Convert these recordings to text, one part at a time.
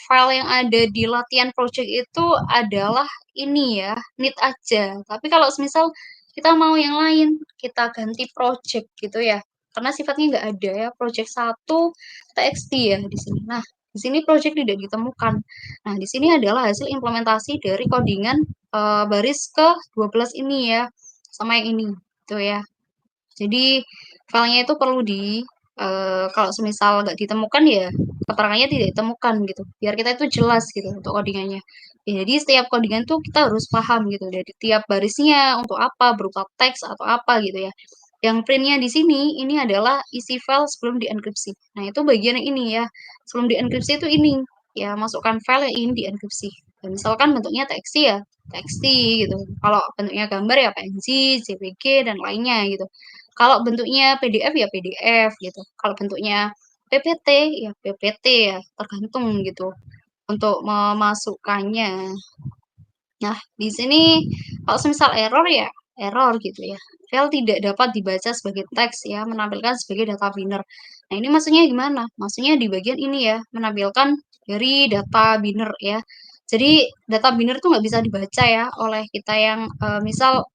file yang ada di latihan project itu adalah ini ya, need aja. Tapi kalau semisal kita mau yang lain, kita ganti project gitu ya. Karena sifatnya nggak ada ya, project 1 TXT ya di sini. Nah, di sini project tidak ditemukan. Nah, di sini adalah hasil implementasi dari codingan baris ke-12 ini ya, sama yang ini, gitu ya. Jadi filenya itu perlu kalau semisal nggak ditemukan ya keterangannya tidak ditemukan gitu. Biar kita itu jelas gitu untuk codingannya. Ya, jadi setiap codingan tuh kita harus paham gitu dari tiap barisnya untuk apa, berupa teks atau apa gitu ya. Yang printnya di sini ini adalah isi file sebelum dienkripsi. Nah, itu bagian yang ini ya. Sebelum dienkripsi itu ini ya, masukkan file yang ingin dienkripsi. Dan misalkan bentuknya TXT ya, TXT gitu. Kalau bentuknya gambar ya PNG, JPG dan lainnya gitu. Kalau bentuknya PDF ya PDF gitu. Kalau bentuknya PPT ya PPT ya, tergantung gitu untuk memasukkannya. Nah, di sini kalau semisal error ya error gitu ya. File tidak dapat dibaca sebagai teks ya, menampilkan sebagai data biner. Nah, ini maksudnya gimana? Maksudnya di bagian ini ya, menampilkan dari data biner ya. Jadi data biner tuh nggak bisa dibaca ya oleh kita yang misal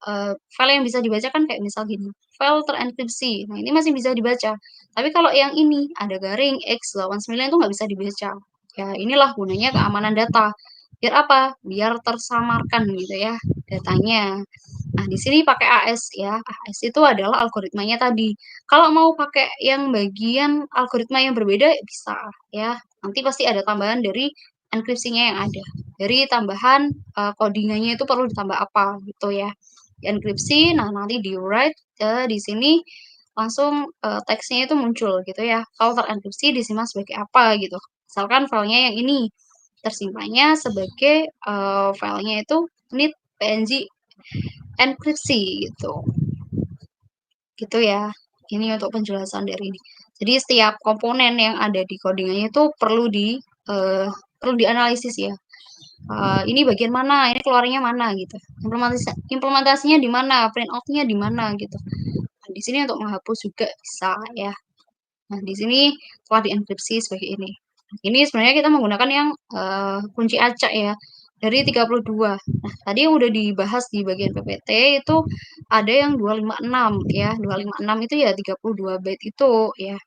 file yang bisa dibaca kan kayak misal gini, file terenkripsi. Nah, ini masih bisa dibaca. Tapi kalau yang ini ada garing X89 itu nggak bisa dibaca. Ya, inilah gunanya keamanan data. Biar apa? Biar tersamarkan gitu ya datanya. Nah, di sini pakai AS ya. AS itu adalah algoritmanya tadi. Kalau mau pakai yang bagian algoritma yang berbeda bisa ya. Nanti pasti ada tambahan dari enkripsinya yang ada. Dari tambahan codingannya itu perlu ditambah apa gitu ya. Di enkripsi, nah nanti di write di sini langsung teksnya itu muncul gitu ya. Kalau terenkripsi disimpan sebagai apa gitu. Misalkan filenya yang ini tersimpannya sebagai filenya itu init PNG enkripsi gitu. Gitu ya. Ini untuk penjelasan dari ini. Jadi setiap komponen yang ada di codingannya itu perlu dianalisis ya. Ini bagian mana, ini keluarnya mana gitu. Implementasinya di mana, print out-nya di mana gitu. Nah, di sini untuk menghapus juga bisa ya. Nah, di sini telah dienkripsi sebagai ini. Ini sebenarnya kita menggunakan yang kunci acak ya, dari 32. Nah, tadi yang udah dibahas di bagian PPT itu ada yang 256 ya. 256 itu ya 32 byte itu ya.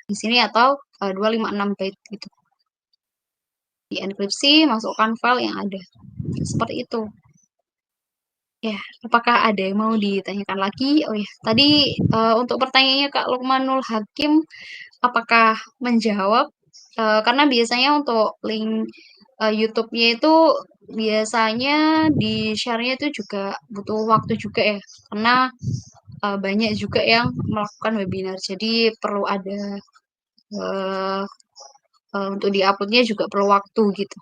Di sini atau 256 byte gitu. Dienkripsi, masukkan file yang ada. Seperti itu. Ya, apakah ada yang mau ditanyakan lagi? Oh ya, tadi untuk pertanyaannya Kak Lukmanul Hakim, apakah menjawab? Karena biasanya untuk link YouTube-nya itu biasanya di-share-nya itu juga butuh waktu juga ya, karena banyak juga yang melakukan webinar. Jadi perlu ada uh, untuk di-upload-nya juga perlu waktu gitu.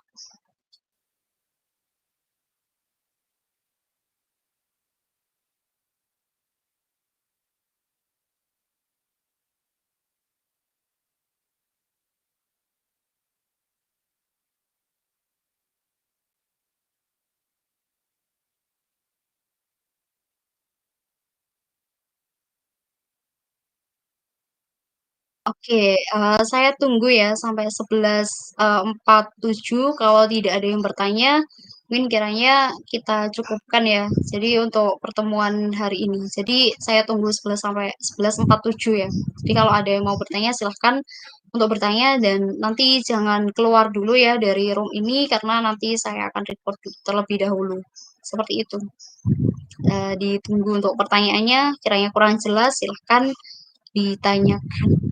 Oke, saya tunggu ya sampai 11.47 kalau tidak ada yang bertanya, mungkin kiranya kita cukupkan ya. Jadi untuk pertemuan hari ini. Jadi saya tunggu 11 sampai 11.47 ya. Jadi kalau ada yang mau bertanya silahkan untuk bertanya dan nanti jangan keluar dulu ya dari room ini karena nanti saya akan report terlebih dahulu. Seperti itu. Ditunggu untuk pertanyaannya, kiranya kurang jelas silahkan ditanyakan.